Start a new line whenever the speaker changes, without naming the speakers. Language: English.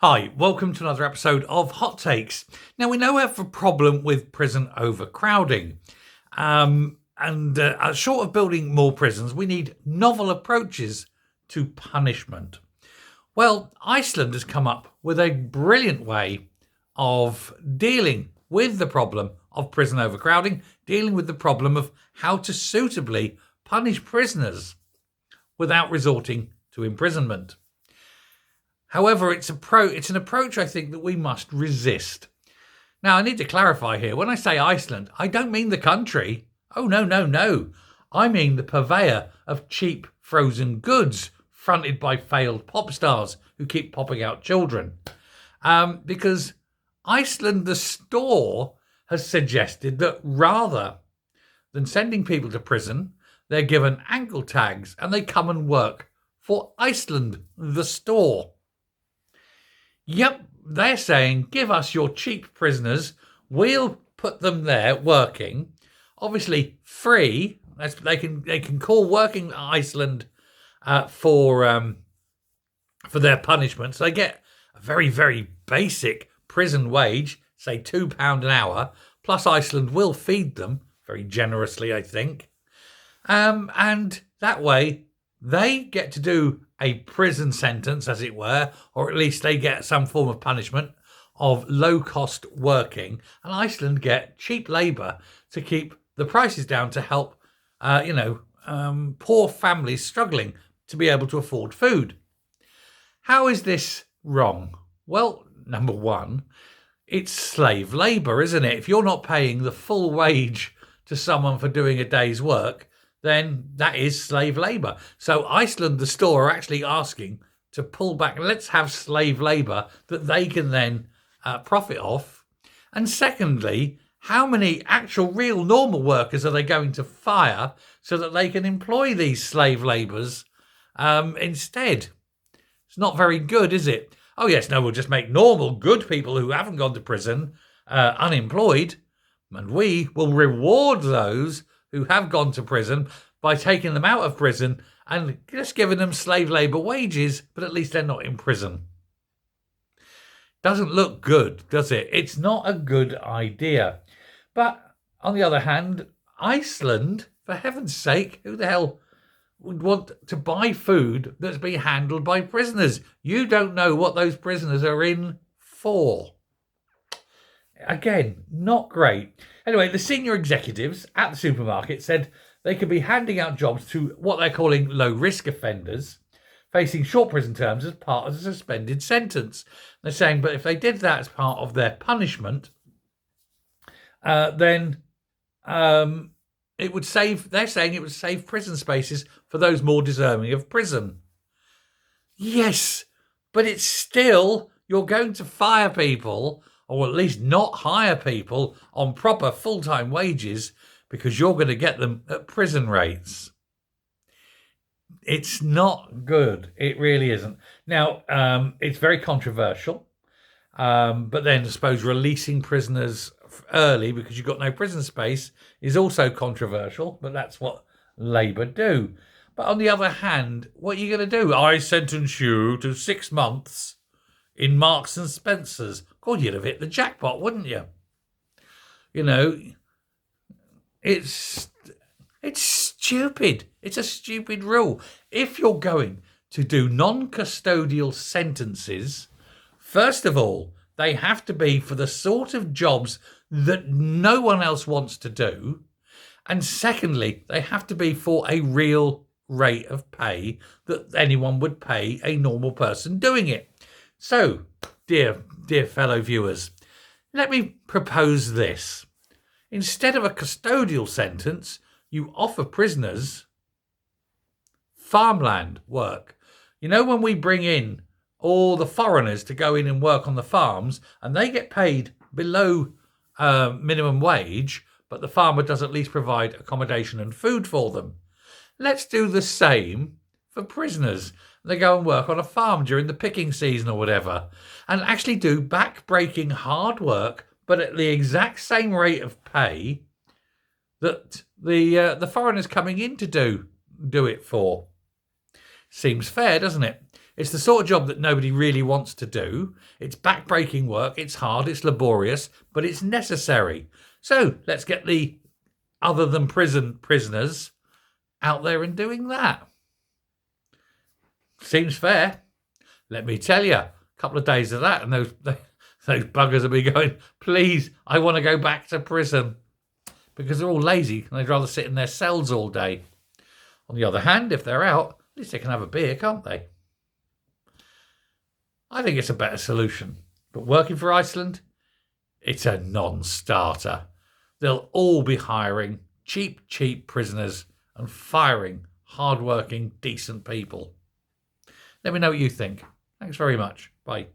Hi, welcome to another episode of Hot Takes. Now, we know we have a problem with prison overcrowding. Short of building more prisons, we need novel approaches to punishment. Well, Iceland has come up with a brilliant way of dealing with the problem of prison overcrowding, dealing with the problem of how to suitably punish prisoners without resorting to imprisonment. However, it's an approach I think that we must resist. Now, I need to clarify here. When I say Iceland, I don't mean the country. Oh, no. I mean the purveyor of cheap frozen goods fronted by failed pop stars who keep popping out children. Because Iceland, the store, has suggested that rather than sending people to prison, they're given ankle tags and they come and work for Iceland, the store. Yep, they're saying, give us your cheap prisoners. We'll put them there working, obviously free. They can call working Iceland for their punishment. So they get a very, very basic prison wage, say £2 an hour. Plus Iceland will feed them very generously, I think. And that way they get to do a prison sentence, as it were, or at least they get some form of punishment of low-cost working, and Iceland get cheap labour to keep the prices down to help, poor families struggling to be able to afford food. How is this wrong? Well, number one, it's slave labour, isn't it? If you're not paying the full wage to someone for doing a day's work, then that is slave labour. So Iceland, the store, are actually asking to pull back. Let's have slave labour that they can then profit off. And secondly, how many actual real normal workers are they going to fire so that they can employ these slave labourers instead? It's not very good, is it? Oh, yes, no, we'll just make normal, good people who haven't gone to prison unemployed, and we will reward those who have gone to prison by taking them out of prison and just giving them slave labour wages, but at least they're not in prison. Doesn't look good, does it? It's not a good idea. But on the other hand, Iceland, for heaven's sake, who the hell would want to buy food that's being handled by prisoners? You don't know what those prisoners are in for. Again, not great. Anyway, the senior executives at the supermarket said they could be handing out jobs to what they're calling low-risk offenders facing short prison terms as part of a suspended sentence. They're saying, but if they did that as part of their punishment, then it would save, they're saying it would save prison spaces for those more deserving of prison. Yes, but it's still, you're going to fire people, or at least not hire people on proper full-time wages because you're going to get them at prison rates. It's not good. It really isn't. Now, it's very controversial, but then I suppose releasing prisoners early because you've got no prison space is also controversial, but that's what Labour do. But on the other hand, what are you going to do? I sentence you to 6 months in Marks and Spencer's. God, you'd have hit the jackpot, wouldn't you? You know, it's stupid. It's a stupid rule. If you're going to do non-custodial sentences, first of all, they have to be for the sort of jobs that no one else wants to do. And secondly, they have to be for a real rate of pay that anyone would pay a normal person doing it. So, dear fellow viewers, let me propose this. Instead of a custodial sentence, you offer prisoners farmland work. You know, when we bring in all the foreigners to go in and work on the farms, and they get paid below minimum wage, but the farmer does at least provide accommodation and food for them. Let's do the same for prisoners. They go and work on a farm during the picking season or whatever, and actually do back-breaking hard work, but at the exact same rate of pay that the foreigners coming in to do it for. Seems fair, doesn't it? It's the sort of job that nobody really wants to do. It's backbreaking work. It's hard. It's laborious, but it's necessary. So let's get the other than prison prisoners out there and doing that. Seems fair. Let me tell you, a couple of days of that, and those buggers will be going, please, I want to go back to prison. Because they're all lazy and they'd rather sit in their cells all day. On the other hand, if they're out, at least they can have a beer, can't they? I think it's a better solution. But working for Iceland, it's a non-starter. They'll all be hiring cheap prisoners and firing hard-working, decent people. Let me know what you think. Thanks very much. Bye.